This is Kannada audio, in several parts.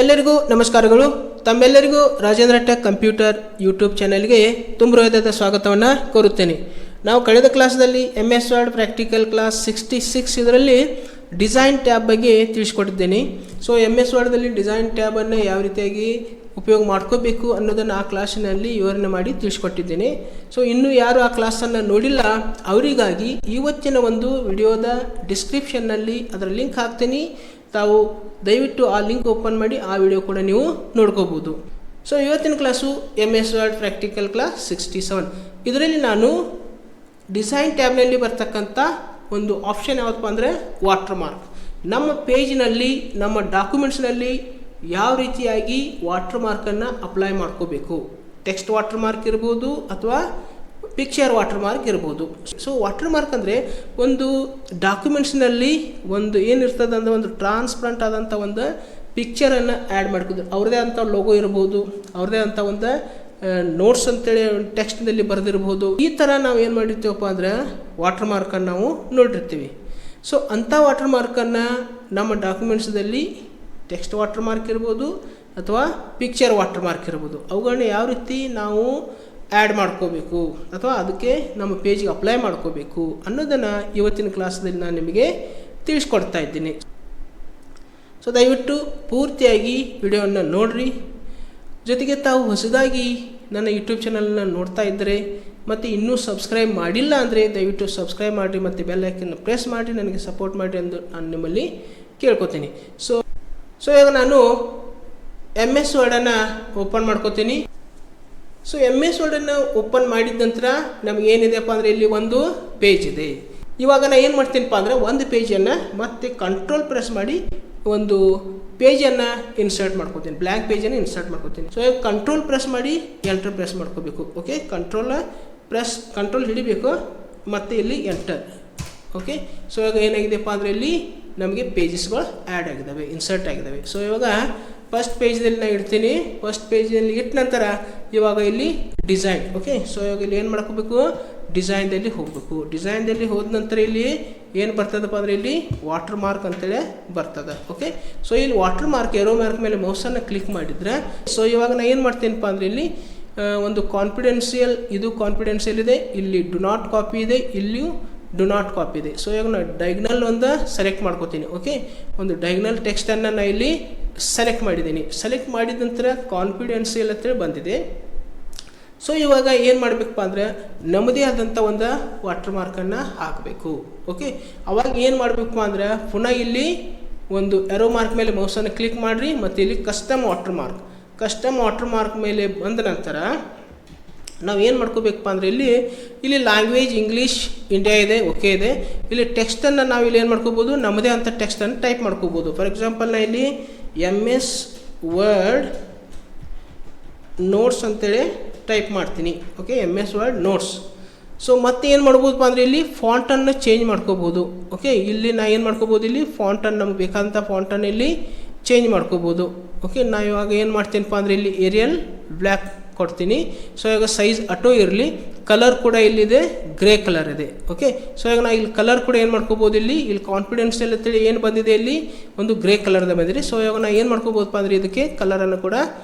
ಎಲ್ಲರಿಗೂ ನಮಸ್ಕಾರಗಳು. ತಮ್ಮೆಲ್ಲರಿಗೂ ರಾಜೇಂದ್ರ ಟೆಕ್ ಕಂಪ್ಯೂಟರ್ ಯೂಟ್ಯೂಬ್ ಚಾನೆಲ್ಗೆ ತುಂಬ ಹೃದಯದ ಸ್ವಾಗತವನ್ನು ಕೋರುತ್ತೇನೆ. ನಾವು ಕಳೆದ ಕ್ಲಾಸ್ದಲ್ಲಿ MS ವರ್ಡ್ ಪ್ರಾಕ್ಟಿಕಲ್ ಕ್ಲಾಸ್ 66 ಇದರಲ್ಲಿ ಡಿಸೈನ್ ಟ್ಯಾಬ್ ಬಗ್ಗೆ ತಿಳಿಸ್ಕೊಟ್ಟಿದ್ದೇನೆ. ಸೊ MS ವರ್ಡ್ದಲ್ಲಿ ಡಿಸೈನ್ ಟ್ಯಾಬನ್ನು ಯಾವ ರೀತಿಯಾಗಿ ಉಪಯೋಗ ಮಾಡ್ಕೋಬೇಕು ಅನ್ನೋದನ್ನು ಆ ಕ್ಲಾಸಿನಲ್ಲಿ ವಿವರಣೆ ಮಾಡಿ ತಿಳಿಸ್ಕೊಟ್ಟಿದ್ದೇನೆ. ಸೊ ಇನ್ನೂ ಯಾರು ಆ ಕ್ಲಾಸನ್ನು ನೋಡಿಲ್ಲ ಅವರಿಗಾಗಿ ಇವತ್ತಿನ ಒಂದು ವಿಡಿಯೋದ ಡಿಸ್ಕ್ರಿಪ್ಷನ್ನಲ್ಲಿ ಅದರ ಲಿಂಕ್ ಹಾಕ್ತೀನಿ. ತಾವು ದಯವಿಟ್ಟು ಆ ಲಿಂಕ್ ಓಪನ್ ಮಾಡಿ ಆ ವಿಡಿಯೋ ಕೂಡ ನೀವು ನೋಡ್ಕೋಬೋದು. ಸೊ ಇವತ್ತಿನ class MS word practical class 67. ಇದರಲ್ಲಿ ನಾನು ಡಿಸೈನ್ ಟ್ಯಾಬ್ನಲ್ಲಿ ಬರ್ತಕ್ಕಂಥ ಒಂದು ಆಪ್ಷನ್ ಯಾವುದಪ್ಪ ಅಂದರೆ ವಾಟರ್ ಮಾರ್ಕ್. ನಮ್ಮ ಪೇಜ್ನಲ್ಲಿ ನಮ್ಮ ಡಾಕ್ಯುಮೆಂಟ್ಸ್ನಲ್ಲಿ ಯಾವ ರೀತಿಯಾಗಿ ವಾಟರ್ ಮಾರ್ಕನ್ನು ಅಪ್ಲೈ ಮಾಡ್ಕೋಬೇಕು. ಟೆಕ್ಸ್ಟ್ ವಾಟರ್ ಮಾರ್ಕ್ ಇರ್ಬೋದು ಅಥವಾ ಪಿಕ್ಚರ್ ವಾಟರ್ ಮಾರ್ಕ್ ಇರ್ಬೋದು. ಸೊ ವಾಟರ್ ಮಾರ್ಕ್ ಅಂದರೆ ಒಂದು ಡಾಕ್ಯುಮೆಂಟ್ಸ್ನಲ್ಲಿ ಒಂದು ಏನಿರ್ತದೆ ಅಂದರೆ ಒಂದು ಟ್ರಾನ್ಸ್ಪರೆಂಟ್ ಆದಂಥ ಒಂದು ಪಿಕ್ಚರನ್ನು ಆ್ಯಡ್ ಮಾಡ್ಕೋದು. ಅವ್ರದ್ದೇ ಅಂಥ ಲೋಗೋ ಇರ್ಬೋದು, ಅವ್ರದ್ದೇ ಅಂಥ ಒಂದು ನೋಟ್ಸ್ ಅಂತೇಳಿ ಟೆಕ್ಸ್ಟ್ನಲ್ಲಿ ಬರೆದಿರ್ಬೋದು. ಈ ಥರ ನಾವು ಏನು ಮಾಡಿರ್ತೀವಪ್ಪ ಅಂದರೆ ವಾಟರ್ ಮಾರ್ಕನ್ನು ನಾವು ನೋಡಿರ್ತೀವಿ. ಸೊ ಅಂಥ ವಾಟರ್ ಮಾರ್ಕನ್ನು ನಮ್ಮ ಡಾಕ್ಯುಮೆಂಟ್ಸ್ದಲ್ಲಿ ಟೆಕ್ಸ್ಟ್ ವಾಟರ್ ಮಾರ್ಕ್ ಇರ್ಬೋದು ಅಥವಾ ಪಿಕ್ಚರ್ ವಾಟರ್ ಮಾರ್ಕ್ ಇರ್ಬೋದು. ಅವುಗಳನ್ನ ಯಾವ ರೀತಿ ನಾವು ಆ್ಯಡ್ ಮಾಡ್ಕೋಬೇಕು ಅಥವಾ ಅದಕ್ಕೆ ನಮ್ಮ ಪೇಜ್ಗೆ ಅಪ್ಲೈ ಮಾಡ್ಕೋಬೇಕು ಅನ್ನೋದನ್ನು ಇವತ್ತಿನ ಕ್ಲಾಸ್ದಲ್ಲಿ ನಾನು ನಿಮಗೆ ತಿಳಿಸ್ಕೊಡ್ತಾ ಇದ್ದೀನಿ. ಸೊ ದಯವಿಟ್ಟು ಪೂರ್ತಿಯಾಗಿ ವಿಡಿಯೋವನ್ನು ನೋಡಿರಿ. ಜೊತೆಗೆ ತಾವು ಹೊಸದಾಗಿ ನನ್ನ ಯೂಟ್ಯೂಬ್ ಚಾನಲನ್ನು ನೋಡ್ತಾ ಇದ್ದರೆ ಮತ್ತು ಇನ್ನೂ ಸಬ್ಸ್ಕ್ರೈಬ್ ಮಾಡಿಲ್ಲ ಅಂದರೆ ದಯವಿಟ್ಟು ಸಬ್ಸ್ಕ್ರೈಬ್ ಮಾಡಿರಿ ಮತ್ತು ಬೆಲ್ ಐಕನ್ನ ಪ್ರೆಸ್ ಮಾಡಿ ನನಗೆ ಸಪೋರ್ಟ್ ಮಾಡಿರಿ ಎಂದು ನಾನು ನಿಮ್ಮಲ್ಲಿ ಕೇಳ್ಕೊತೀನಿ. ಸೊ ಇವಾಗ ನಾನು MS ವರ್ಡನ್ನು ಓಪನ್ ಮಾಡ್ಕೋತೀನಿ. ಸೊ MS ವರ್ಡನ್ನು ಓಪನ್ ಮಾಡಿದ ನಂತರ ನಮ್ಗೆ ಏನಿದೆಪ್ಪ ಅಂದರೆ ಇಲ್ಲಿ ಒಂದು ಪೇಜ್ ಇದೆ. ಇವಾಗ ನಾನು ಏನು ಮಾಡ್ತೀನಪ್ಪ ಅಂದರೆ ಒಂದು ಪೇಜನ್ನು ಮತ್ತೆ ಕಂಟ್ರೋಲ್ ಪ್ರೆಸ್ ಮಾಡಿ ಒಂದು ಪೇಜನ್ನು ಇನ್ಸರ್ಟ್ ಮಾಡ್ಕೋತೀನಿ, ಬ್ಲ್ಯಾಂಕ್ ಪೇಜನ್ನು ಇನ್ಸರ್ಟ್ ಮಾಡ್ಕೋತೀನಿ. ಸೊ ಇವಾಗ ಕಂಟ್ರೋಲ್ ಪ್ರೆಸ್ ಮಾಡಿ ಎಂಟರ್ ಪ್ರೆಸ್ ಮಾಡ್ಕೋಬೇಕು. ಓಕೆ, ಕಂಟ್ರೋಲ್ ಹಿಡಿಬೇಕು ಮತ್ತು ಇಲ್ಲಿ ಎಂಟರ್. ಓಕೆ, ಸೊ ಇವಾಗ ಏನಾಗಿದೆಪ್ಪ ಅಂದರೆ ಇಲ್ಲಿ ನಮಗೆ ಪೇಜಸ್ಗಳು ಆ್ಯಡ್ ಆಗಿದ್ದಾವೆ, ಇನ್ಸರ್ಟ್ ಆಗಿದ್ದಾವೆ. ಸೊ ಇವಾಗ ಫಸ್ಟ್ ಪೇಜ್ದಲ್ಲಿ ನಾನು ಇಡ್ತೀನಿ. ಫಸ್ಟ್ ಪೇಜಲ್ಲಿ ಇಟ್ಟ ನಂತರ ಇವಾಗ ಇಲ್ಲಿ ಡಿಸೈನ್. ಓಕೆ, ಸೊ ಇವಾಗ ಇಲ್ಲಿ ಏನು ಮಾಡ್ಕೋಬೇಕು, ಡಿಸೈನ್ದಲ್ಲಿ ಹೋಗಬೇಕು. ಡಿಸೈನ್ದಲ್ಲಿ ಹೋದ ನಂತರ ಇಲ್ಲಿ ಏನು ಬರ್ತದಪ್ಪ ಅಂದರೆ ಇಲ್ಲಿ ವಾಟರ್ ಮಾರ್ಕ್ ಅಂತೇಳಿ ಬರ್ತದೆ. ಓಕೆ, ಸೊ ಇಲ್ಲಿ ವಾಟರ್ ಮಾರ್ಕ್ ಏರೋ ಮಾರ್ಕ್ ಮೇಲೆ ಮೌಸನ್ನು ಕ್ಲಿಕ್ ಮಾಡಿದರೆ ಸೊ ಇವಾಗ ನಾನು ಏನು ಮಾಡ್ತೀನಪ್ಪ ಅಂದರೆ ಇಲ್ಲಿ ಒಂದು ಕಾನ್ಫಿಡೆನ್ಷಿಯಲ್, ಇದು ಕಾನ್ಫಿಡೆನ್ಷಿಯಲ್ ಇದೆ, ಇಲ್ಲಿ ಡು ನಾಟ್ ಕಾಪಿ ಇದೆ, ಇಲ್ಲಿಯೂ ಡು ನಾಟ್ ಕಾಪಿ ಇದೆ. ಸೊ ಇವಾಗ ನಾನು ಡೈಗ್ನಲ್ ಒಂದು ಸೆಲೆಕ್ಟ್ ಮಾಡ್ಕೋತೀನಿ. ಓಕೆ, ಒಂದು ಡೈಗ್ನಲ್ ಟೆಕ್ಸ್ಟನ್ನು ನಾನು ಇಲ್ಲಿ ಸೆಲೆಕ್ಟ್ ಮಾಡಿದ್ದೀನಿ. ಸೆಲೆಕ್ಟ್ ಮಾಡಿದ ನಂತರ ಕಾನ್ಫಿಡೆನ್ಷಿಯಲ್ ಅಂತೇಳಿ ಬಂದಿದೆ. ಸೊ ಇವಾಗ ಏನು ಮಾಡಬೇಕಪ್ಪ ಅಂದರೆ ನಮ್ಮದೇ ಆದಂಥ ಒಂದು ವಾಟರ್ ಮಾರ್ಕನ್ನು ಹಾಕಬೇಕು. ಓಕೆ, ಅವಾಗ ಏನು ಮಾಡಬೇಕಪ್ಪ ಅಂದರೆ ಪುನಃ ಇಲ್ಲಿ ಒಂದು ಎರೋ ಮಾರ್ಕ್ ಮೇಲೆ ಮೌಸನ್ನು ಕ್ಲಿಕ್ ಮಾಡಿರಿ ಮತ್ತು ಇಲ್ಲಿ ಕಸ್ಟಮ್ ವಾಟರ್ ಮಾರ್ಕ್ ಮೇಲೆ ಬಂದ ನಂತರ ನಾವು ಏನು ಮಾಡ್ಕೋಬೇಕಪ್ಪ ಅಂದರೆ ಇಲ್ಲಿ ಲ್ಯಾಂಗ್ವೇಜ್ ಇಂಗ್ಲೀಷ್ ಇಂಡಿಯಾ ಇದೆ, ಓಕೆ ಇದೆ. ಇಲ್ಲಿ ಟೆಕ್ಸ್ಟನ್ನು ನಾವು ಇಲ್ಲಿ ಏನು ಮಾಡ್ಕೋಬೋದು, ನಮ್ಮದೇ ಅಂಥ ಟೆಕ್ಸ್ಟನ್ನು ಟೈಪ್ ಮಾಡ್ಕೋಬೋದು. ಫಾರ್ ಎಕ್ಸಾಂಪಲ್ ನಾನು ಇಲ್ಲಿ MS ವರ್ಡ್ ನೋಟ್ಸ್ ಅಂತೇಳಿ ಟೈಪ್ ಮಾಡ್ತೀನಿ. Okay, MS word notes. So ಮತ್ತೆ ಏನು ಮಾಡ್ಬೋದಪ್ಪ ಅಂದರೆ ಇಲ್ಲಿ ಫಾಂಟನ್ನು ಚೇಂಜ್ ಮಾಡ್ಕೋಬೋದು. ಓಕೆ, ಇಲ್ಲಿ ನಾ ಏನು ಮಾಡ್ಕೋಬೋದು, ಇಲ್ಲಿ ಫಾಂಟನ್ನು ನಮ್ಗೆ ಬೇಕಾದಂಥ ಫಾಂಟನ್ನು ಇಲ್ಲಿ ಚೇಂಜ್ ಮಾಡ್ಕೋಬೋದು. ಓಕೆ, ನಾವು ಇವಾಗ ಏನು ಮಾಡ್ತೀನಪ್ಪ ಅಂದರೆ ಇಲ್ಲಿ ಏರಿಯಲ್ ಬ್ಲ್ಯಾಕ್ ಕೊಡ್ತೀನಿ. ಸೊ ಇವಾಗ ಸೈಜ್ ಆಟೋ ಇರಲಿ, ಕಲರ್ ಕೂಡ ಇಲ್ಲಿದೆ, ಗ್ರೇ ಕಲರ್ ಇದೆ. ಓಕೆ, ಸೊ ಇವಾಗ ನಾನು ಇಲ್ಲಿ ಕಲರ್ ಕೂಡ ಏನು ಮಾಡ್ಕೋಬೋದು, ಇಲ್ಲಿ ಕಾನ್ಫಿಡೆನ್ಷಿಯಲ್ ಅಂತೇಳಿ ಏನು ಬಂದಿದೆ ಇಲ್ಲಿ ಒಂದು ಗ್ರೇ ಕಲರ್ದ ಬಂದಿದೆ. ಸೊ ಇವಾಗ ನಾನು ಏನು ಮಾಡ್ಕೋಬೋದಪ್ಪ ಅಂದರೆ ಇದಕ್ಕೆ ಕಲರನ್ನು ಕೂಡ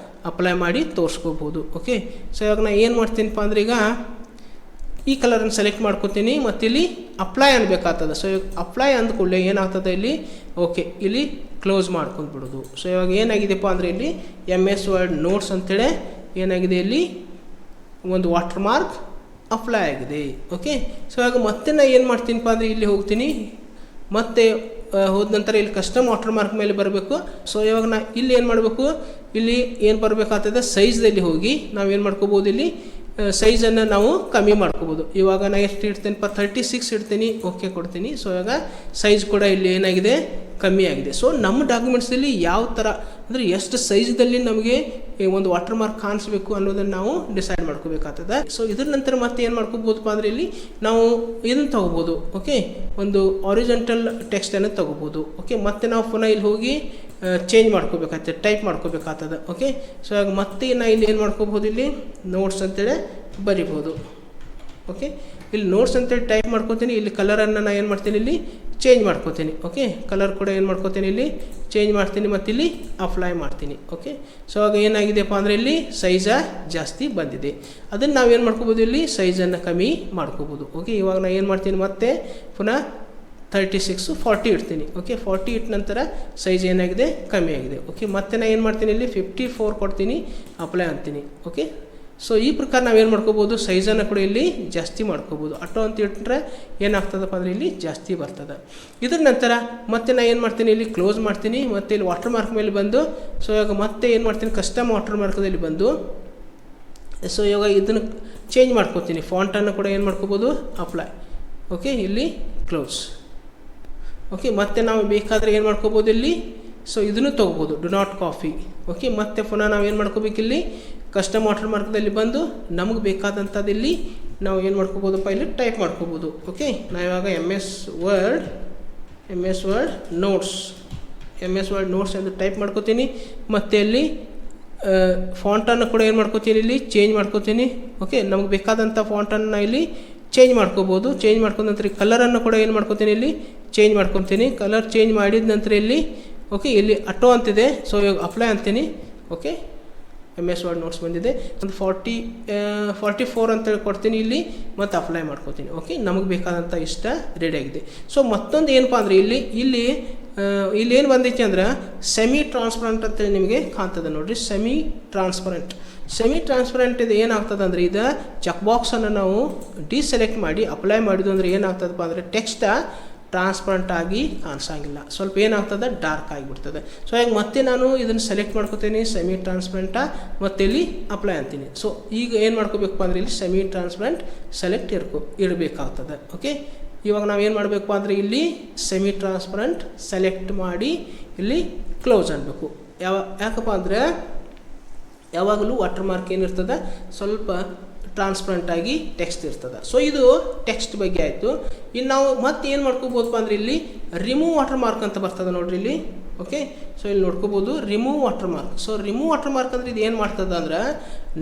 ಅಪ್ಲೈ ಮಾಡಿ ತೋರಿಸ್ಕೋಬೋದು. ಓಕೆ, ಸೊ ಇವಾಗ ನಾನು ಏನು ಮಾಡ್ತೀನಪ್ಪ ಅಂದರೆ ಈಗ ಈ ಕಲರನ್ನು ಸೆಲೆಕ್ಟ್ ಮಾಡ್ಕೋತೀನಿ ಮತ್ತು ಇಲ್ಲಿ ಅಪ್ಲೈ ಅನ್ಬೇಕಾಗ್ತದೆ. ಸೊ ಇವಾಗ ಅಪ್ಲೈ ಅಂದ ಕೂಡಲೇ ಏನಾಗ್ತದೆ ಇಲ್ಲಿ ಓಕೆ ಇಲ್ಲಿ ಕ್ಲೋಸ್ ಮಾಡ್ಕೊಂಡ್ಬಿಡೋದು. ಸೊ ಇವಾಗ ಏನಾಗಿದೆಪ್ಪ ಅಂದರೆ ಇಲ್ಲಿ MS ವರ್ಡ್ ನೋಟ್ಸ್ ಅಂತೇಳಿ ಏನಾಗಿದೆ, ಇಲ್ಲಿ ಒಂದು ವಾಟರ್ ಮಾರ್ಕ್ ಅಪ್ಲೈ ಆಗಿದೆ. ಓಕೆ, ಸೊ ಇವಾಗ ಮತ್ತೆ ನಾನು ಏನು ಮಾಡ್ತೀನಪ್ಪ ಅಂದರೆ ಇಲ್ಲಿ ಹೋಗ್ತೀನಿ, ಮತ್ತೆ ಹೋದ ನಂತರ ಇಲ್ಲಿ ಕಸ್ಟಮ್ ವಾಟರ್ ಮಾರ್ಕ್ ಮೇಲೆ ಬರಬೇಕು. ಸೊ ಇವಾಗ ನಾ ಇಲ್ಲಿ ಏನು ಮಾಡಬೇಕು, ಇಲ್ಲಿ ಏನು ಬರಬೇಕಾಗ್ತದೆ ಸೈಜ್ದಲ್ಲಿ ಹೋಗಿ ನಾವು ಏನು ಮಾಡ್ಕೋಬೋದು, ಇಲ್ಲಿ ಸೈಜನ್ನು ನಾವು ಕಮ್ಮಿ ಮಾಡ್ಕೋಬೋದು. ಇವಾಗ ನಾನು ಎಷ್ಟು ಇಡ್ತೀನಪ್ಪ 36 ಇಡ್ತೀನಿ, ಓಕೆ ಕೊಡ್ತೀನಿ. ಸೊ ಇವಾಗ ಸೈಜ್ ಕೂಡ ಇಲ್ಲಿ ಏನಾಗಿದೆ, ಕಮ್ಮಿ ಆಗಿದೆ. ಸೊ ನಮ್ಮ ಡಾಕ್ಯುಮೆಂಟ್ಸಲ್ಲಿ ಯಾವ ಥರ ಅಂದರೆ ಎಷ್ಟು ಸೈಜ್ದಲ್ಲಿ ನಮಗೆ ಒಂದು ವಾಟರ್ ಮಾರ್ಕ್ ಕಾಣಿಸ್ಬೇಕು ಅನ್ನೋದನ್ನು ನಾವು ಡಿಸೈಡ್ ಮಾಡ್ಕೋಬೇಕಾಗ್ತದೆ. ಸೊ ಇದ್ರ ನಂತರ ಮತ್ತೆ ಏನು ಮಾಡ್ಕೋಬೋದಪ್ಪ ಅಂದರೆ ಇಲ್ಲಿ ನಾವು ಇದನ್ನು ತೊಗೋಬೋದು. ಓಕೆ, ಒಂದು ಆರಿಜೆಂಟಲ್ ಟೆಕ್ಸ್ಟನ್ನು ತೊಗೋಬೋದು. ಓಕೆ, ಮತ್ತೆ ನಾವು ಪುನಃ ಇಲ್ಲಿ ಹೋಗಿ ಚೇಂಜ್ ಮಾಡ್ಕೋಬೇಕಾಗ್ತದೆ, ಟೈಪ್ ಮಾಡ್ಕೋಬೇಕಾಗ್ತದೆ. ಓಕೆ, ಸೊ ಮತ್ತೆ ನಾನು ಇಲ್ಲಿ ಏನು ಮಾಡ್ಕೋಬೋದು, ಇಲ್ಲಿ ನೋಟ್ಸ್ ಅಂತೇಳಿ ಬರಿಬೋದು. ಓಕೆ, ಇಲ್ಲಿ ನೋಟ್ಸ್ ಅಂತೇಳಿ ಟೈಪ್ ಮಾಡ್ಕೊತೀನಿ. ಇಲ್ಲಿ ಕಲರನ್ನು ನಾನು ಏನು ಮಾಡ್ತೀನಿ, ಇಲ್ಲಿ ಚೇಂಜ್ ಮಾಡ್ಕೋತೀನಿ. ಓಕೆ, ಕಲರ್ ಕೂಡ ಏನು ಮಾಡ್ಕೋತೀನಿ, ಇಲ್ಲಿ ಚೇಂಜ್ ಮಾಡ್ತೀನಿ ಮತ್ತು ಇಲ್ಲಿ ಅಪ್ಲೈ ಮಾಡ್ತೀನಿ. ಓಕೆ, ಸೊ ಆಗ ಏನಾಗಿದೆಯಪ್ಪ ಅಂದರೆ ಇಲ್ಲಿ ಸೈಜ ಜಾಸ್ತಿ ಬಂದಿದೆ. ಅದನ್ನು ನಾವು ಏನು ಮಾಡ್ಕೋಬೋದು, ಇಲ್ಲಿ ಸೈಜನ್ನು ಕಮ್ಮಿ ಮಾಡ್ಕೋಬೋದು. ಓಕೆ, ಇವಾಗ ನಾನು ಏನು ಮಾಡ್ತೀನಿ, ಮತ್ತೆ ಪುನಃ 36 40 ಇಡ್ತೀನಿ. ಓಕೆ, 40 ಇಟ್ಟ ನಂತರ ಸೈಜ್ ಏನಾಗಿದೆ, ಕಮ್ಮಿ ಆಗಿದೆ. ಓಕೆ, ಮತ್ತೆ ನಾನು ಏನು ಮಾಡ್ತೀನಿ, ಇಲ್ಲಿ 54 ಕೊಡ್ತೀನಿ, ಅಪ್ಲೈ ಅಂತೀನಿ. ಓಕೆ, ಸೊ ಈ ಪ್ರಕಾರ ನಾವೇನು ಮಾಡ್ಕೋಬೋದು, ಸೈಜನ್ನು ಕೂಡ ಇಲ್ಲಿ ಜಾಸ್ತಿ ಮಾಡ್ಕೋಬೋದು. ಆಟೋ ಅಂತ ಇಟ್ಟರೆ ಏನಾಗ್ತದಪ್ಪ ಅಂದರೆ ಇಲ್ಲಿ ಜಾಸ್ತಿ ಬರ್ತದೆ. ಇದ್ರ ನಂತರ ಮತ್ತೆ ನಾನು ಏನು ಮಾಡ್ತೀನಿ, ಇಲ್ಲಿ ಕ್ಲೋಸ್ ಮಾಡ್ತೀನಿ. ಮತ್ತು ಇಲ್ಲಿ ವಾಟರ್ ಮಾರ್ಕ್ ಮೇಲೆ ಬಂದು, ಸೊ ಇವಾಗ ಮತ್ತೆ ಏನು ಮಾಡ್ತೀನಿ, ಕಸ್ಟಮ್ ವಾಟರ್ ಮಾರ್ಕದಲ್ಲಿ ಬಂದು, ಸೊ ಇವಾಗ ಇದನ್ನು ಚೇಂಜ್ ಮಾಡ್ಕೋತೀನಿ. ಫಾಂಟನ್ನು ಕೂಡ ಏನು ಮಾಡ್ಕೋಬೋದು, ಅಪ್ಲೈ. ಓಕೆ, ಇಲ್ಲಿ ಕ್ಲೋಸ್. ಓಕೆ, ಮತ್ತೆ ನಾವು ಬೇಕಾದರೆ ಏನು ಮಾಡ್ಕೋಬೋದು, ಇಲ್ಲಿ ಸೊ ಇದನ್ನು ತೊಗೋಬೋದು, ಡು ನಾಟ್ ಕಾಪಿ. ಓಕೆ, ಮತ್ತೆ ಪುನಃ ನಾವು ಏನು ಮಾಡ್ಕೋಬೇಕು, ಇಲ್ಲಿ ಕಸ್ಟಮ್ ವಾಟರ್ ಮಾರ್ಕ್ದಲ್ಲಿ ಬಂದು ನಮಗೆ ಬೇಕಾದಂಥದ್ದು ಇಲ್ಲಿ ನಾವು ಏನು ಮಾಡ್ಕೋಬೋದಪ್ಪ, ಇಲ್ಲಿ ಟೈಪ್ ಮಾಡ್ಕೋಬೋದು. ಓಕೆ, ನಾವು ಇವಾಗ ಎಮ್ ಎಸ್ ವರ್ಡ್ ನೋಟ್ಸ್ ಎಂದು ಟೈಪ್ ಮಾಡ್ಕೋತೀನಿ. ಮತ್ತು ಇಲ್ಲಿ ಫಾಂಟನ್ನು ಕೂಡ ಏನು ಮಾಡ್ಕೋತೀನಿ, ಇಲ್ಲಿ ಚೇಂಜ್ ಮಾಡ್ಕೋತೀನಿ. ಓಕೆ, ನಮಗೆ ಬೇಕಾದಂಥ ಫಾಂಟನ್ನು ಇಲ್ಲಿ ಚೇಂಜ್ ಮಾಡ್ಕೋಬೋದು. ಚೇಂಜ್ ಮಾಡ್ಕೊಂಡ ನಂತರ ಕಲರನ್ನು ಕೂಡ ಏನು ಮಾಡ್ಕೋತೀನಿ, ಇಲ್ಲಿ ಚೇಂಜ್ ಮಾಡ್ಕೊತೀನಿ. ಕಲರ್ ಚೇಂಜ್ ಮಾಡಿದ ನಂತರ ಇಲ್ಲಿ ಓಕೆ, ಇಲ್ಲಿ ಆಟೋ ಅಂತಿದೆ, ಸೊ ಇವಾಗ ಅಪ್ಲೈ ಅಂತೀನಿ. Okay, M S Word notes ಬಂದಿದೆ. ಒಂದು 44 ಅಂತೇಳಿ ಕೊಡ್ತೀನಿ ಇಲ್ಲಿ, ಮತ್ತು ಅಪ್ಲೈ ಮಾಡ್ಕೋತೀನಿ. ಓಕೆ, ನಮಗೆ ಬೇಕಾದಂಥ ಇಷ್ಟ ರೆಡಿಯಾಗಿದೆ. ಸೊ ಮತ್ತೊಂದು ಏನಪ್ಪ ಅಂದರೆ ಇಲ್ಲಿ ಏನು ಬಂದೈತಿ ಅಂದ್ರೆ ಸೆಮಿ ಟ್ರಾನ್ಸ್ಪರೆಂಟ್ ಅಂತೇಳಿ ನಿಮಗೆ ಕಾಣ್ತದೆ ನೋಡಿರಿ. ಸೆಮಿ ಟ್ರಾನ್ಸ್ಪರೆಂಟ್ ಇದು ಏನಾಗ್ತದೆ ಅಂದರೆ, ಇದು ಚೆಕ್ ಬಾಕ್ಸನ್ನು ನಾವು ಡಿಸೆಲೆಕ್ಟ್ ಮಾಡಿ ಅಪ್ಲೈ ಮಾಡಿದ್ದು ಅಂದರೆ ಏನಾಗ್ತದಪ್ಪ ಅಂದರೆ ಟೆಕ್ಸ್ಟ್ ಟ್ರಾನ್ಸ್ಪರೆಂಟ್ ಆಗಿ ಕಾಣಿಸಂಗಿಲ್ಲ, ಸ್ವಲ್ಪ ಏನಾಗ್ತದೆ, ಡಾರ್ಕ್ ಆಗಿಬಿಡ್ತದೆ. ಸೊ ಈಗ ಮತ್ತೆ ನಾನು ಇದನ್ನು ಸೆಲೆಕ್ಟ್ ಮಾಡ್ಕೋತೀನಿ, ಸೆಮಿ ಟ್ರಾನ್ಸ್ಪರೆಂಟಾ, ಮತ್ತು ಇಲ್ಲಿ ಅಪ್ಲೈ ಅಂತೀನಿ. ಸೊ ಈಗ ಏನು ಮಾಡ್ಕೋಬೇಕಪ್ಪ ಅಂದರೆ ಇಲ್ಲಿ ಸೆಮಿ ಟ್ರಾನ್ಸ್ಪರೆಂಟ್ ಸೆಲೆಕ್ಟ್ ಇಡಬೇಕಾಗ್ತದೆ. ಓಕೆ, ಇವಾಗ ನಾವು ಏನು ಮಾಡಬೇಕು ಅಂದರೆ ಇಲ್ಲಿ ಸೆಮಿ ಟ್ರಾನ್ಸ್ಪರೆಂಟ್ ಸೆಲೆಕ್ಟ್ ಮಾಡಿ ಇಲ್ಲಿ ಕ್ಲೋಸ್ ಅನ್ನಬೇಕು. ಯಾಕಪ್ಪ ಅಂದರೆ ಯಾವಾಗಲೂ ವಾಟರ್ ಮಾರ್ಕ್ ಏನಿರ್ತದೆ, ಸ್ವಲ್ಪ ಟ್ರಾನ್ಸ್ಪರೆಂಟಾಗಿ ಟೆಕ್ಸ್ಟ್ ಇರ್ತದೆ. ಸೊ ಇದು ಟೆಕ್ಸ್ಟ್ ಬಗ್ಗೆ ಆಯಿತು. ಇನ್ನು ನಾವು ಮತ್ತೆ ಏನು ಮಾಡ್ಕೋಬೋದಪ್ಪ ಅಂದರೆ ಇಲ್ಲಿ ರಿಮೂವ್ ವಾಟರ್ ಮಾರ್ಕ್ ಅಂತ ಬರ್ತದೆ ನೋಡ್ರಿ ಇಲ್ಲಿ. ಓಕೆ, ಸೊ ಇಲ್ಲಿ ನೋಡ್ಕೋಬೋದು remove water mark. So remove water mark ಅಂದರೆ ಇದು ಏನು ಮಾಡ್ತದೆ ಅಂದ್ರೆ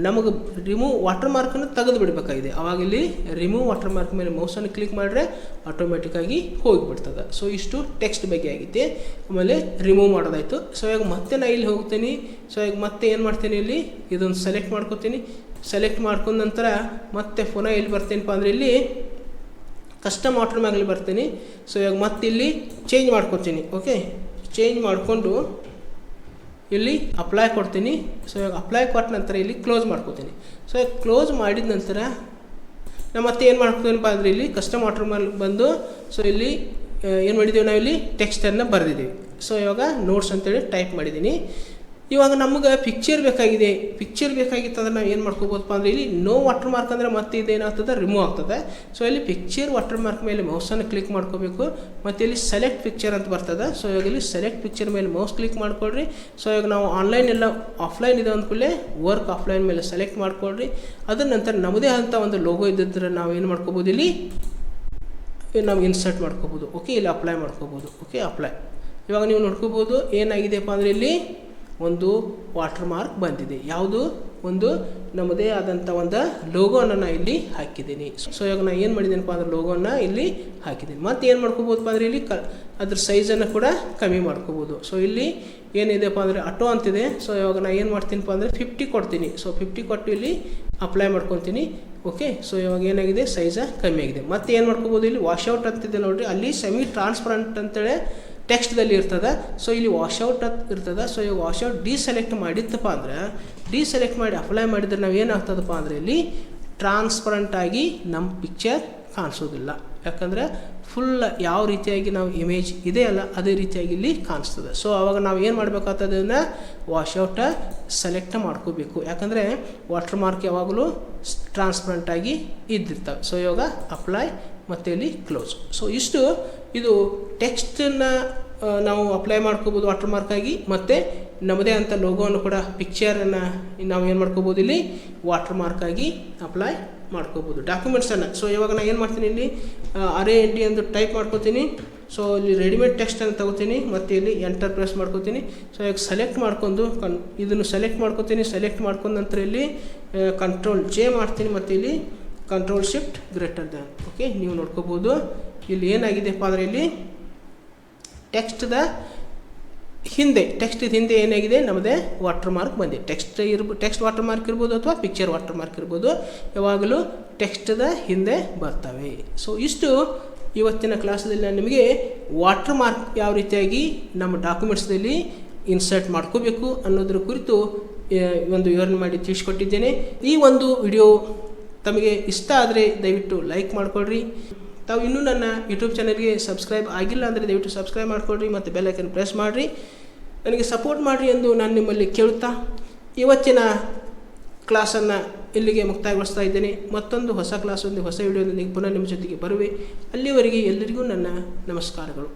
ನಮಗೆ ರಿಮೂವ್ ವಾಟರ್ ಮಾರ್ಕನ್ನು ತೆಗೆದು ಬಿಡಬೇಕಾಗಿದೆ. ಅವಾಗ ಇಲ್ಲಿ ರಿಮೂವ್ ವಾಟರ್ ಮಾರ್ಕ್ ಮೇಲೆ ಮೌಸನ್ನು ಕ್ಲಿಕ್ ಮಾಡಿದ್ರೆ ಆಟೋಮೆಟಿಕ್ಕಾಗಿ ಹೋಗಿಬಿಡ್ತದೆ. ಸೊ ಇಷ್ಟು ಟೆಕ್ಸ್ಟ್ ಬಗ್ಗೆ ಆಗೈತೆ. ಆಮೇಲೆ ರಿಮೂವ್ ಮಾಡೋದಾಯಿತು. ಸೊ ಈಗ ಮತ್ತೆ ನಾನು ಇಲ್ಲಿ ಹೋಗ್ತೀನಿ. ಸೊ ಈಗ ಮತ್ತೆ ಏನು ಮಾಡ್ತೀನಿ, ಇಲ್ಲಿ ಇದೊಂದು ಸೆಲೆಕ್ಟ್ ಮಾಡ್ಕೋತೀನಿ. ಸೆಲೆಕ್ಟ್ ಮಾಡ್ಕೊಂಡ ನಂತರ ಮತ್ತೆ ಪುನಃ ಇಲ್ಲಿ ಬರ್ತೀನಪ್ಪ ಅಂದರೆ ಇಲ್ಲಿ ಕಸ್ಟಮ್ ವಾಟರ್ ಮಾರ್ಕಲ್ಲಿ ಬರ್ತೀನಿ. ಸೊ ಇವಾಗ ಮತ್ತೆ ಇಲ್ಲಿ ಚೇಂಜ್ ಮಾಡ್ಕೊತೀನಿ. ಓಕೆ, ಚೇಂಜ್ ಮಾಡಿಕೊಂಡು ಇಲ್ಲಿ ಅಪ್ಲೈ ಕೊಡ್ತೀನಿ. ಸೊ ಇವಾಗ ಅಪ್ಲೈ ಕೊಟ್ಟ ನಂತರ ಇಲ್ಲಿ ಕ್ಲೋಸ್ ಮಾಡ್ಕೋತೀನಿ. ಸೊ ಕ್ಲೋಸ್ ಮಾಡಿದ ನಂತರ ನಾವು ಮತ್ತೆ ಏನು ಮಾಡ್ಕೋತೀನಪ್ಪ ಅಂದರೆ ಇಲ್ಲಿ ಕಸ್ಟಮ್ ವಾಟರ್ ಮಾರ್ಕ್ ಬಂದು, ಸೊ ಇಲ್ಲಿ ಏನು ಮಾಡಿದ್ದೀವಿ, ನಾವು ಇಲ್ಲಿ ಟೆಕ್ಸ್ಟನ್ನು ಬರೆದಿದ್ದೀವಿ. ಸೊ ಇವಾಗ ನೋಟ್ಸ್ ಅಂತೇಳಿ ಟೈಪ್ ಮಾಡಿದ್ದೀನಿ. ಇವಾಗ ನಮಗೆ ಪಿಕ್ಚರ್ ಬೇಕಾಗಿತ್ತು ಅಂದರೆ ನಾವು ಏನು ಮಾಡ್ಕೋಬೋದಪ್ಪ ಅಂದರೆ ಇಲ್ಲಿ ನೋ ವಾಟರ್ ಮಾರ್ಕ್ ಅಂದರೆ ಮತ್ತೆ ಇದೇನಾಗ್ತದೆ, ರಿಮೂವ್ ಆಗ್ತದೆ. ಸೊ ಇಲ್ಲಿ ಪಿಕ್ಚರ್ ವಾಟರ್ ಮಾರ್ಕ್ ಮೇಲೆ ಮೌಸನ್ನು ಕ್ಲಿಕ್ ಮಾಡ್ಕೋಬೇಕು. ಮತ್ತು ಇಲ್ಲಿ ಸೆಲೆಕ್ಟ್ ಪಿಕ್ಚರ್ ಅಂತ ಬರ್ತದೆ. ಸೊ ಇವಾಗ ಇಲ್ಲಿ ಸೆಲೆಕ್ಟ್ ಪಿಕ್ಚರ್ ಮೇಲೆ ಮೌಸ್ ಕ್ಲಿಕ್ ಮಾಡ್ಕೊಳ್ರಿ. ಸೊ ಇವಾಗ ನಾವು ಆನ್ಲೈನ್ ಎಲ್ಲ ಆಫ್ಲೈನ್ ಇದೆ ಅಂದ್ಕೂಡಲೇ ವರ್ಕ್ ಆಫ್ಲೈನ್ ಮೇಲೆ ಸೆಲೆಕ್ಟ್ ಮಾಡ್ಕೊಳ್ರಿ. ಅದರ ನಂತರ ನಮ್ಮದೇ ಅಂತ ಒಂದು ಲೋಗೋ ಇದ್ದಿದ್ರೆ ನಾವು ಏನು ಮಾಡ್ಕೋಬೋದು, ಇಲ್ಲಿ ನಾವು ಇನ್ಸರ್ಟ್ ಮಾಡ್ಕೋಬೋದು. ಓಕೆ, ಇಲ್ಲಿ ಅಪ್ಲೈ ಮಾಡ್ಕೋಬೋದು. Okay, apply. ಇವಾಗ ನೀವು ನೋಡ್ಕೋಬೋದು ಏನಾಗಿದೆಯಪ್ಪ ಅಂದರೆ ಇಲ್ಲಿ ಒಂದು ವಾಟರ್ ಮಾರ್ಕ್ ಬಂದಿದೆ. ಯಾವುದು, ಒಂದು ನಮ್ಮದೇ ಆದಂಥ ಒಂದು ಲೋಗೋನ ನಾನು ಇಲ್ಲಿ ಹಾಕಿದ್ದೀನಿ. ಸೊ ಇವಾಗ ನಾನು ಏನು ಮಾಡಿದ್ದೀನಪ್ಪ ಅಂದ್ರೆ ಲೋಗೋನ ಇಲ್ಲಿ ಹಾಕಿದ್ದೀನಿ. ಮತ್ತು ಏನು ಮಾಡ್ಕೋಬೋದಪ್ಪ ಅಂದರೆ ಇಲ್ಲಿ ಅದ್ರ ಸೈಜನ್ನು ಕೂಡ ಕಮ್ಮಿ ಮಾಡ್ಕೋಬೋದು. ಸೊ ಇಲ್ಲಿ ಏನಿದೆಪ್ಪ ಅಂದರೆ ಆಟೋ ಅಂತಿದೆ. ಸೊ ಇವಾಗ ನಾನು ಏನು ಮಾಡ್ತೀನಪ್ಪ ಅಂದರೆ 50 ಕೊಡ್ತೀನಿ. ಸೊ 50 ಕೊಟ್ಟು ಇಲ್ಲಿ ಅಪ್ಲೈ ಮಾಡ್ಕೊತೀನಿ. ಓಕೆ, ಸೊ ಇವಾಗ ಏನಾಗಿದೆ, ಸೈಜ ಕಮ್ಮಿ ಆಗಿದೆ. ಮತ್ತು ಏನು ಮಾಡ್ಕೋಬೋದು, ಇಲ್ಲಿ ವಾಶ್ಔಟ್ ಅಂತಿದೆ ನೋಡಿರಿ, ಅಲ್ಲಿ ಸೆಮಿ ಟ್ರಾನ್ಸ್ಪರೆಂಟ್ ಅಂತೇಳಿ ಟೆಕ್ಸ್ಟ್ದಲ್ಲಿ ಇರ್ತದೆ. ಸೊ ಇಲ್ಲಿ ವಾಶ್ಔಟ್ ಇರ್ತದೆ. ಸೊ ಈಗ ವಾಶ್ಔಟ್ ಡಿಸೆಲೆಕ್ಟ್ ಮಾಡಿತ್ತಪ್ಪ ಅಂದರೆ ಡಿಸೆಲೆಕ್ಟ್ ಮಾಡಿ ಅಪ್ಲೈ ಮಾಡಿದ್ರೆ ನಾವು ಏನಾಗ್ತದಪ್ಪ ಅಂದರೆ ಇಲ್ಲಿ ಟ್ರಾನ್ಸ್ಪರೆಂಟಾಗಿ ನಮ್ಮ ಪಿಕ್ಚರ್ ಕಾಣಿಸೋದಿಲ್ಲ. ಯಾಕಂದರೆ ಫುಲ್ ಯಾವ ರೀತಿಯಾಗಿ ನಾವು ಇಮೇಜ್ ಇದೆಯಲ್ಲ ಅದೇ ರೀತಿಯಾಗಿ ಇಲ್ಲಿ ಕಾಣಿಸ್ತದೆ. ಸೊ ಆವಾಗ ನಾವು ಏನು ಮಾಡಬೇಕಾಗ್ತದೆ, ಅದನ್ನು ವಾಶ್ಔಟ ಸೆಲೆಕ್ಟ್ ಮಾಡ್ಕೋಬೇಕು. ಯಾಕಂದರೆ ವಾಟರ್ ಮಾರ್ಕ್ ಯಾವಾಗಲೂ ಟ್ರಾನ್ಸ್ಪರೆಂಟಾಗಿ ಇದ್ದಿರ್ತವೆ. ಸೊ ಇವಾಗ ಅಪ್ಲೈ ಮತ್ತು ಇಲ್ಲಿ ಕ್ಲೋಸ್. ಸೊ ಇಷ್ಟು ಇದು ಟೆಕ್ಸ್ಟನ್ನು ನಾವು ಅಪ್ಲೈ ಮಾಡ್ಕೋಬೋದು ವಾಟರ್ ಮಾರ್ಕಾಗಿ. ಮತ್ತು ನಮ್ಮದೇ ಅಂತ ಲೋಗೋವನ್ನು ಕೂಡ ಪಿಕ್ಚರನ್ನು ನಾವು ಏನು ಮಾಡ್ಕೋಬೋದು, ಇಲ್ಲಿ ವಾಟರ್ ಮಾರ್ಕಾಗಿ ಅಪ್ಲೈ ಮಾಡ್ಕೋಬೋದು ಡಾಕ್ಯುಮೆಂಟ್ಸನ್ನು. ಸೊ ಇವಾಗ ನಾನು ಏನು ಮಾಡ್ತೀನಿ, ಇಲ್ಲಿ RAND ಎಂದು ಟೈಪ್ ಮಾಡ್ಕೋತೀನಿ. ಸೊ ಇಲ್ಲಿ ರೆಡಿಮೇಡ್ ಟೆಕ್ಸ್ಟನ್ನು ತಗೋತೀನಿ ಮತ್ತು ಇಲ್ಲಿ ಎಂಟರ್ ಪ್ರೆಸ್ ಮಾಡ್ಕೋತೀನಿ. ಸೊ ಈಗ ಸೆಲೆಕ್ಟ್ ಮಾಡ್ಕೊಂಡು ಇದನ್ನು ಸೆಲೆಕ್ಟ್ ಮಾಡ್ಕೋತೀನಿ. ಸೆಲೆಕ್ಟ್ ಮಾಡ್ಕೊಂಡ ನಂತರ ಇಲ್ಲಿ Ctrl J ಮಾಡ್ತೀನಿ ಮತ್ತು ಇಲ್ಲಿ control shift greater than. Okay, ನೀವು ನೋಡ್ಕೋಬೋದು ಇಲ್ಲಿ ಏನಾಗಿದೆಪ್ಪ ಅಂದರೆ ಇಲ್ಲಿ ಟೆಕ್ಸ್ಟ್ ಹಿಂದೆ ಏನಾಗಿದೆ, ನಮ್ಮದೇ ವಾಟರ್ ಮಾರ್ಕ್ ಬಂದಿದೆ. ಟೆಕ್ಸ್ಟ್ ವಾಟರ್ ಮಾರ್ಕ್ ಇರ್ಬೋದು ಅಥವಾ ಪಿಕ್ಚರ್ ವಾಟರ್ ಮಾರ್ಕ್ ಇರ್ಬೋದು, ಯಾವಾಗಲೂ ಟೆಕ್ಸ್ಟ್ದ ಹಿಂದೆ ಬರ್ತವೆ. ಸೊ ಇಷ್ಟು ಇವತ್ತಿನ ಕ್ಲಾಸಲ್ಲಿ ನಾನು ನಿಮಗೆ ವಾಟರ್ ಮಾರ್ಕ್ ಯಾವ ರೀತಿಯಾಗಿ ನಮ್ಮ ಡಾಕ್ಯುಮೆಂಟ್ಸ್ದಲ್ಲಿ ಇನ್ಸರ್ಟ್ ಮಾಡ್ಕೋಬೇಕು ಅನ್ನೋದ್ರ ಕುರಿತು ಒಂದು ವಿವರಣೆ ಮಾಡಿ ತಿಳಿಸ್ಕೊಟ್ಟಿದ್ದೇನೆ. ಈ ಒಂದು ವಿಡಿಯೋ ತಮಗೆ ಇಷ್ಟ ಆದರೆ ದಯವಿಟ್ಟು ಲೈಕ್ ಮಾಡಿಕೊಡ್ರಿ. ತಾವು ಇನ್ನೂ ನನ್ನ ಯೂಟ್ಯೂಬ್ ಚಾನಲ್ಗೆ ಸಬ್ಸ್ಕ್ರೈಬ್ ಆಗಿಲ್ಲ ಅಂದರೆ ದಯವಿಟ್ಟು ಸಬ್ಸ್ಕ್ರೈಬ್ ಮಾಡಿಕೊಡ್ರಿ ಮತ್ತು ಬೆಲ್ ಐಕನ್ ಪ್ರೆಸ್ ಮಾಡಿರಿ, ನನಗೆ ಸಪೋರ್ಟ್ ಮಾಡಿರಿ ಎಂದು ನಾನು ನಿಮ್ಮಲ್ಲಿ ಕೇಳುತ್ತಾ ಇವತ್ತಿನ ಕ್ಲಾಸನ್ನು ಇಲ್ಲಿಗೆ ಮುಕ್ತಾಯಗೊಳಿಸ್ತಾ ಇದ್ದೇನೆ. ಮತ್ತೊಂದು ಹೊಸ ಕ್ಲಾಸ್, ಹೊಸ ವಿಡಿಯೋದೊಂದಿಗೆ ಪುನಃ ನಿಮ್ಮ ಜೊತೆಗೆ ಬರುವೆ. ಅಲ್ಲಿವರೆಗೆ ಎಲ್ಲರಿಗೂ ನನ್ನ ನಮಸ್ಕಾರಗಳು.